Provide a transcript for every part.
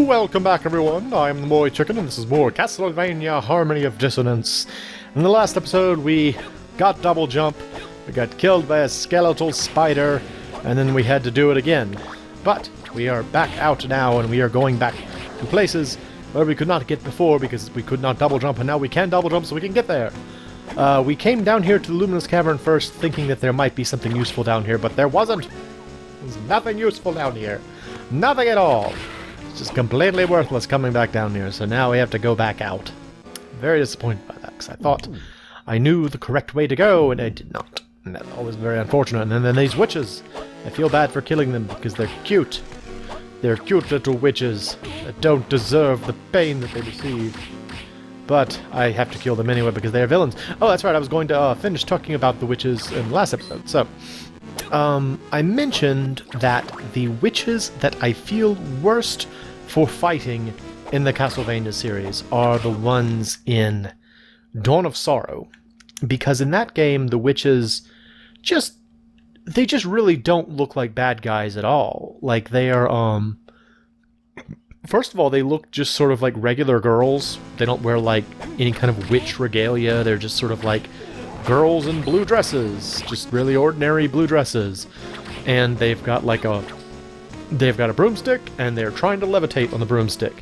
Welcome back, everyone. I am the MoeChicken, and this is more Castlevania Harmony of Dissonance. In the last episode, we got double jump, we got killed by a skeletal spider, and then we had to do it again. But we are back out now, and we are going back to places where we could not get before because we could not double jump, and now we can double jump so we can get there. We came down here to the Luminous Cavern first, thinking that there might be something useful down here, but there wasn't. There's nothing useful down here. Nothing at all. It's just completely worthless coming back down here, so now we have to go back out. Very disappointed by that, because I thought I knew the correct way to go, and I did not. And that's always very unfortunate. And then these witches, I feel bad for killing them, because they're cute. They're cute little witches that don't deserve the pain that they receive. But I have to kill them anyway, because they are villains. Oh, that's right, I was going to finish talking about the witches in the last episode. So, I mentioned that the witches that I feel worst for fighting in the Castlevania series are the ones in Dawn of Sorrow. Because in that game, the witches they just really don't look like bad guys at all. Like, they are, first of all, they look just sort of like regular girls. They don't wear, like, any kind of witch regalia. They're just sort of like girls in blue dresses. Just really ordinary blue dresses. And they've got, like, a broomstick, and they're trying to levitate on the broomstick.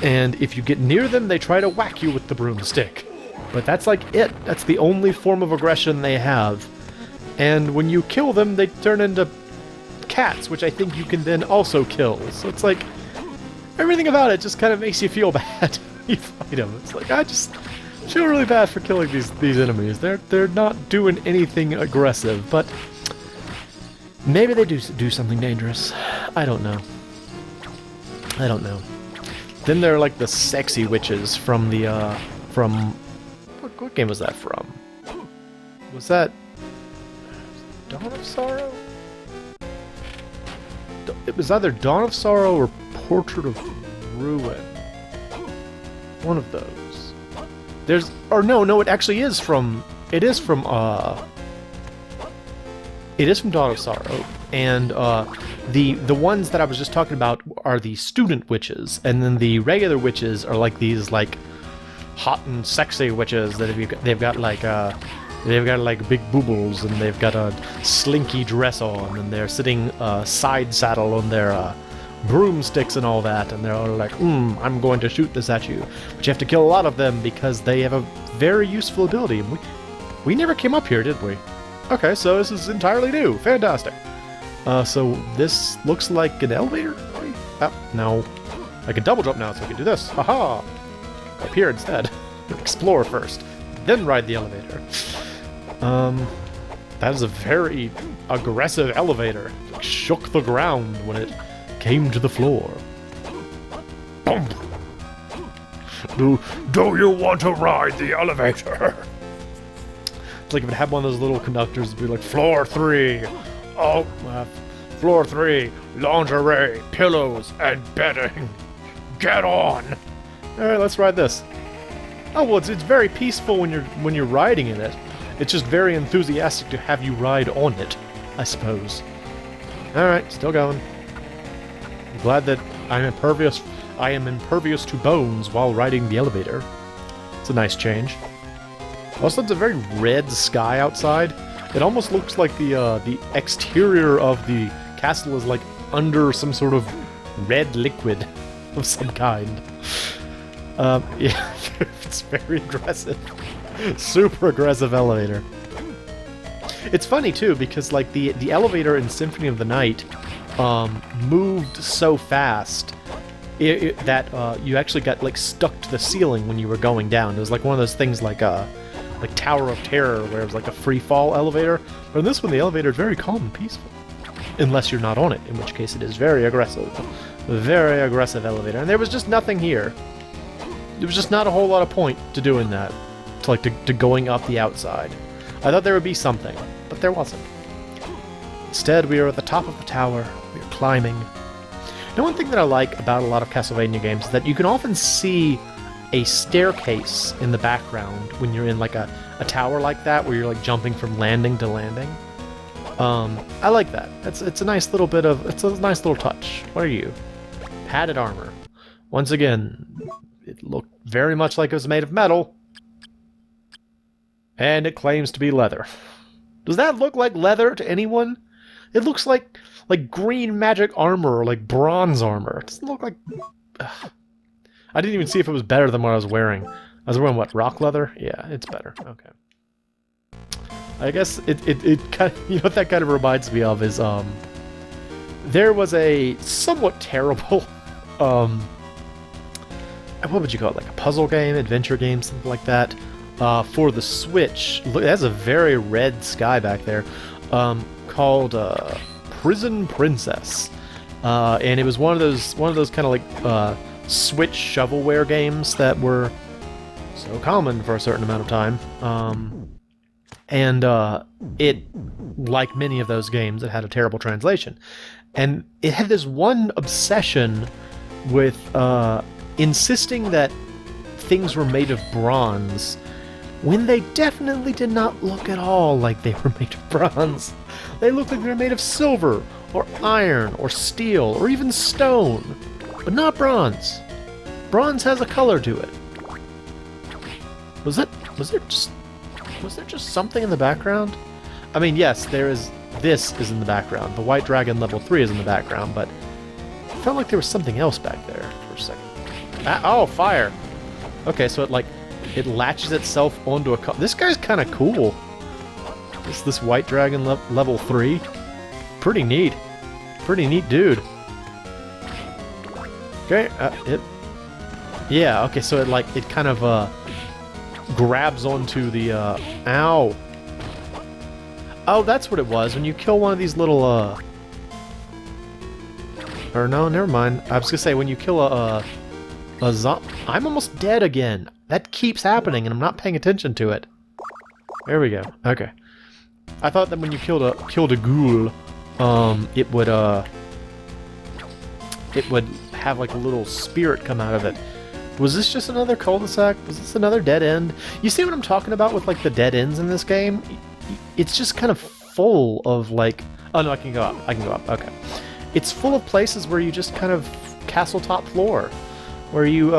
And if you get near them, they try to whack you with the broomstick. But that's, like, it. That's the only form of aggression they have. And when you kill them, they turn into cats, which I think you can then also kill. So it's like, everything about it just kind of makes you feel bad when you fight them. It's like, I just feel really bad for killing these enemies. They're not doing anything aggressive, but maybe they do something dangerous. I don't know. Then there are, like, the sexy witches from the, what game was that from? Was that Dawn of Sorrow? It was either Dawn of Sorrow or Portrait of Ruin. One of those. No, it actually is from, it is from Dawn of Sorrow, and the ones that I was just talking about are the student witches, and then the regular witches are like these, like, hot and sexy witches that they've got like big boobles, and they've got a slinky dress on, and they're sitting side saddle on their broomsticks and all that, and they're all like, I'm going to shoot this at you. But you have to kill a lot of them because they have a very useful ability. And we never came up here, did we? Okay, so this is entirely new. Fantastic. So this looks like an elevator? Oh, no. I can double jump now, so I can do this. Haha! Up here instead. Explore first, then ride the elevator. That is a very aggressive elevator. It shook the ground when it came to the floor. Boom! Do you want to ride the elevator? It's like if it had one of those little conductors, it'd be like, floor 3. Oh, floor 3, lingerie, pillows, and bedding. Get on! Alright, let's ride this. Oh, well, it's very peaceful when you're riding in it. It's just very enthusiastic to have you ride on it, I suppose. Alright, still going. I'm glad that I am impervious to bones while riding the elevator. It's a nice change. Also, it's a very red sky outside. It almost looks like the exterior of the castle is, like, under some sort of red liquid of some kind. Yeah, it's very aggressive. Super aggressive elevator. It's funny, too, because, like, the elevator in Symphony of the Night moved so fast that you actually got, like, stuck to the ceiling when you were going down. It was like one of those things like Tower of Terror, where it was like a free fall elevator. But in this one, the elevator is very calm and peaceful. Unless you're not on it, in which case it is very aggressive. Very aggressive elevator. And there was just nothing here. There was just not a whole lot of point to doing that. To going up the outside. I thought there would be something, but there wasn't. Instead, we are at the top of the tower. We are climbing. Now, one thing that I like about a lot of Castlevania games is that you can often see a staircase in the background when you're in, like, a tower like that, where you're, like, jumping from landing to landing. I like that. It's a nice little bit of... It's a nice little touch. What are you? padded armor. Once again, it looked very much like it was made of metal. And it claims to be leather. Does that look like leather to anyone? It looks like green magic armor or like bronze armor. It doesn't look like... Ugh. I didn't even see if it was better than what I was wearing. I was wearing, what, rock leather? Yeah, it's better. Okay. I guess it kind of, you know what that kind of reminds me of is, there was a somewhat terrible, what would you call it, like a puzzle game, adventure game, something like that, for the Switch. Look, it has a very red sky back there, called, Prison Princess. And it was one of those kind of like, Switch shovelware games that were so common for a certain amount of time. And it, like many of those games, it had a terrible translation. And it had this one obsession with insisting that things were made of bronze when they definitely did not look at all like they were made of bronze. They looked like they were made of silver, or iron, or steel, or even stone, but not bronze. Bronze has a color to it. Was there just something in the background? I mean, yes, this is in the background. The White Dragon level 3 is in the background, but it felt like there was something else back there for a second. Oh, fire! Okay, so it latches itself onto a... This guy's kind of cool. This White Dragon level 3. Pretty neat. Pretty neat dude. Okay, yeah, okay, so it kind of, grabs onto the, ow. Oh, that's what it was. When you kill one of these little, or no, never mind. I was gonna say, when you kill a zombie... I'm almost dead again. That keeps happening, and I'm not paying attention to it. There we go. Okay. I thought that when you killed a ghoul, it would have, like, a little spirit come out of it. Was this just another cul-de-sac? Was this another dead end? You see what I'm talking about with, like, the dead ends in this game? It's just kind of full of, like... Oh, no, I can go up. I can go up. Okay. It's full of places where you just kind of castle top floor. Where you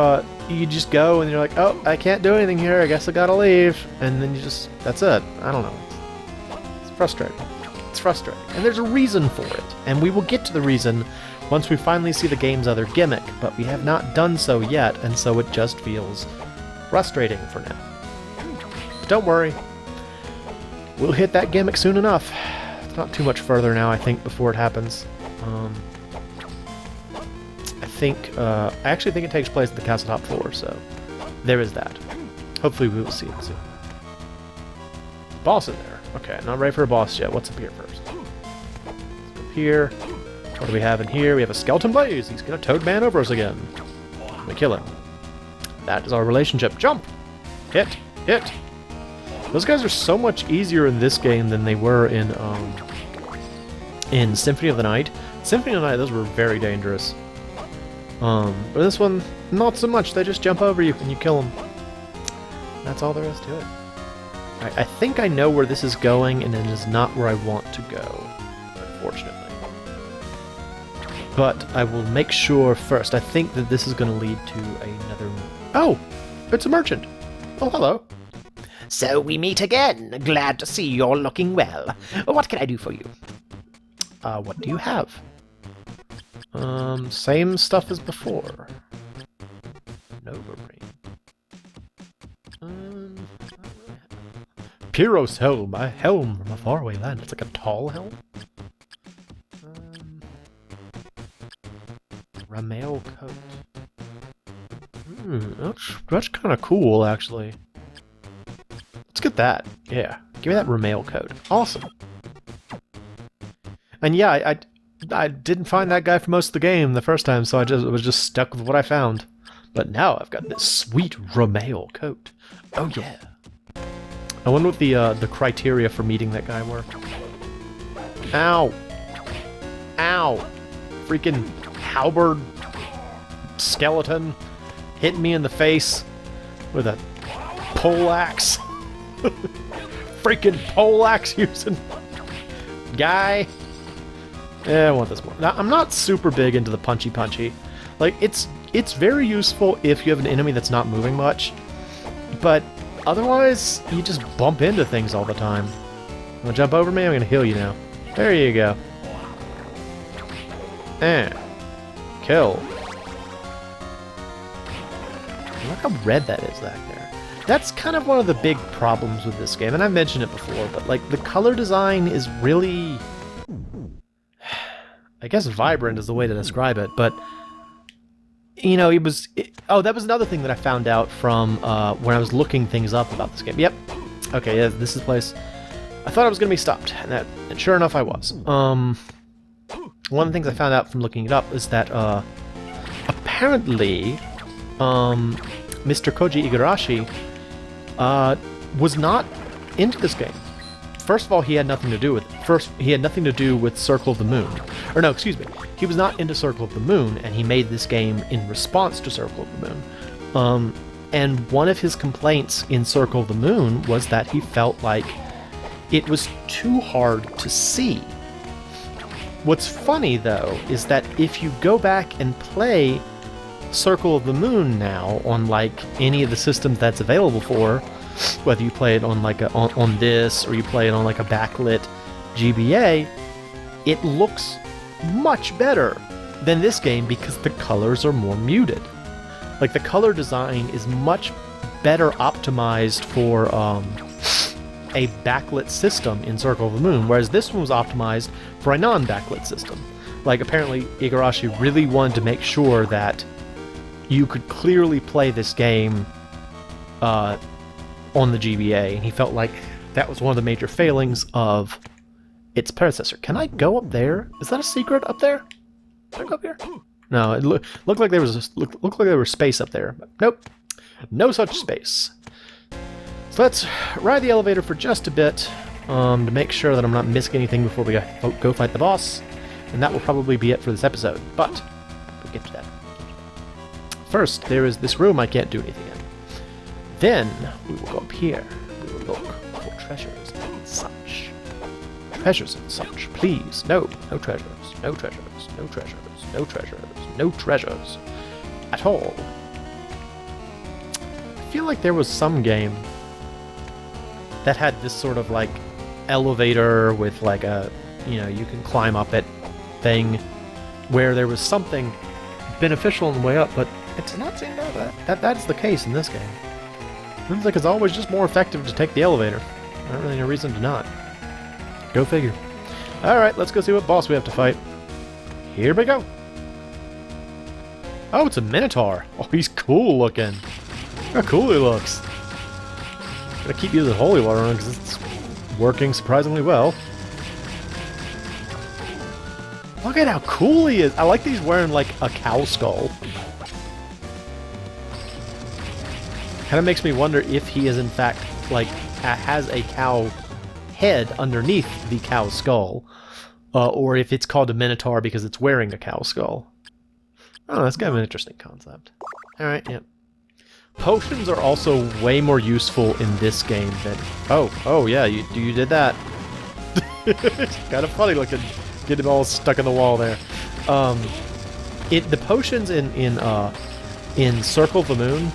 just go and you're like, oh, I can't do anything here. I guess I gotta leave. And then you just... That's it. I don't know. It's frustrating. It's frustrating. And there's a reason for it. And we will get to the reason once we finally see the game's other gimmick, but we have not done so yet, and so it just feels frustrating for now. But don't worry, we'll hit that gimmick soon enough. It's not too much further now, I think, before it happens. I actually think it takes place at the castle top floor, so there is that. Hopefully we will see it soon. Boss in there. Okay, not ready for a boss yet. What's up here first? Let's go up here. What do we have in here? We have a skeleton blaze. He's gonna toad man over us again. We kill him. That is our relationship. Jump! Hit! Hit! Those guys are so much easier in this game than they were in Symphony of the Night. Symphony of the Night, those were very dangerous. But this one, not so much. They just jump over you and you kill them. That's all there is to it. I think I know where this is going, and it is not where I want to go, unfortunately. But I will make sure first. I think that this is going to lead to another... Oh! It's a merchant! Oh, hello. So we meet again. Glad to see you're looking well. What can I do for you? What do you have? Same stuff as before. Nova Ring. Pyros helm, a helm from a faraway land. It's like a tall helm? Ramail coat. That's kind of cool, actually. Let's get that. Yeah, give me that Ramail coat. Awesome. And yeah, I didn't find that guy for most of the game the first time, so I was just stuck with what I found. But now I've got this sweet Ramail coat. Oh yeah. I wonder what the criteria for meeting that guy were. Ow! Ow! Freaking halberd skeleton hit me in the face with a poleaxe. Freaking poleaxe using guy. Yeah, I want this more. Now, I'm not super big into the punchy. Like, it's very useful if you have an enemy that's not moving much, but otherwise, you just bump into things all the time. You wanna jump over me? I'm gonna heal you now. There you go. And kill. Look how red that is back there. That's kind of one of the big problems with this game, and I've mentioned it before, but like the color design is really, I guess vibrant is the way to describe it, but you know, oh, that was another thing that I found out from when I was looking things up about this game. Yep. Okay, yeah, this is the place. I thought I was going to be stopped, and sure enough I was. One of the things I found out from looking it up is that apparently Mr. Koji Igarashi was not into this game. First of all, he had nothing to do with it. First, he had nothing to do with Circle of the Moon. Or no, excuse me. He was not into Circle of the Moon, and he made this game in response to Circle of the Moon. And one of his complaints in Circle of the Moon was that he felt like it was too hard to see. What's funny, though, is that if you go back and play Circle of the Moon now on like any of the systems that's available for, whether you play it on like on this or you play it on like a backlit GBA, it looks much better than this game because the colors are more muted. Like the color design is much better optimized for a backlit system in Circle of the Moon, whereas this one was optimized for a non-backlit system. Like apparently Igarashi really wanted to make sure that you could clearly play this game on the GBA, and he felt like that was one of the major failings of its predecessor. Can I go up there? Is that a secret up there? Can I go up here? No, it looked like there was looked like there was space up there. But nope, no such space. So let's ride the elevator for just a bit to make sure that I'm not missing anything before we go fight the boss, and that will probably be it for this episode. But we'll get to that. First, there is this room I can't do anything in. Then we will go up here. We will look for treasures and such. Treasures and such, please. No, no treasures. No treasures. No treasures. No treasures. No treasures. At all. I feel like there was some game that had this sort of like elevator with like a, you know, you can climb up it thing, where there was something beneficial on the way up, but it does not seem that's the case in this game. Seems like it's always just more effective to take the elevator. Not really a reason to not. Go figure. Alright, let's go see what boss we have to fight. Here we go. Oh, it's a Minotaur. Oh, he's cool looking. Look how cool he looks. Gotta keep using holy water on him because it's working surprisingly well. Look at how cool he is. I like that he's wearing like a cow skull. Kind of makes me wonder if he is in fact like has a cow head underneath the cow skull, or if it's called a Minotaur because it's wearing a cow skull. Oh, that's kind of an interesting concept. All right, yeah. Potions are also way more useful in this game than... Oh yeah, you did that. It's kind of funny looking, getting all stuck in the wall there. The potions in Circle of the Moon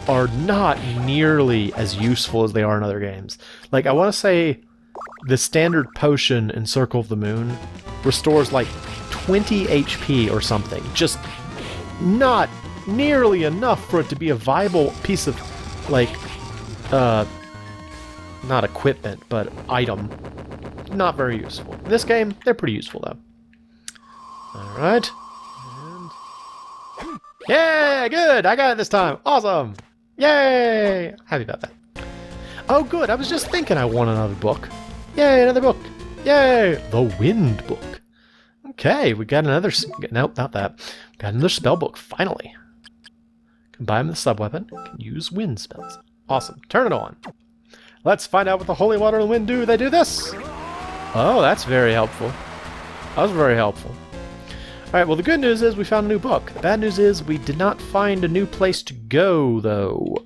are not nearly as useful as they are in other games. Like, I want to say the standard potion in Circle of the Moon restores like 20 HP or something. Just not nearly enough for it to be a viable piece of, like, not equipment, but item. Not very useful. In this game, they're pretty useful, though. Alright. And... yeah, good! I got it this time! Awesome! Yay! Happy about that. Oh, good. I was just thinking I want another book. Yay, another book. Yay! The Wind Book. Okay, we got another... nope, not that. Got another spell book, finally. Combine with the sub-weapon. Can use wind spells. Awesome. Turn it on. Let's find out what the holy water and the wind do. They do this! Oh, that's very helpful. That was very helpful. Alright, well the good news is we found a new book. The bad news is we did not find a new place to go, though.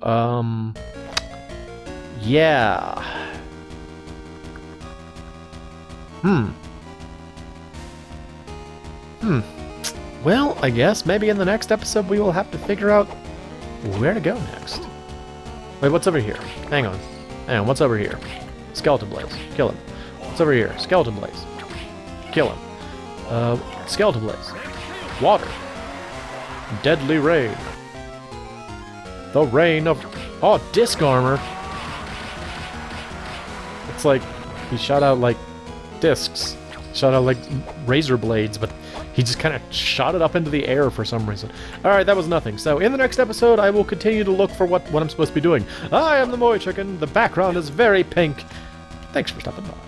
Yeah. well, I guess maybe in the next episode we will have to figure out where to go next. Wait, what's over here? Hang on. Hang on, what's over here? Skeleton Blaze. Kill him. What's over here? Skeleton Blaze. Kill him. Skeleton Blaze. Water. Deadly Rain. The Rain of... Oh, Disc Armor. It's like he shot out like discs. Shot out like razor blades, but he just kind of shot it up into the air for some reason. Alright, that was nothing. So in the next episode, I will continue to look for what I'm supposed to be doing. I am the MoeChicken. The background is very pink. Thanks for stopping by.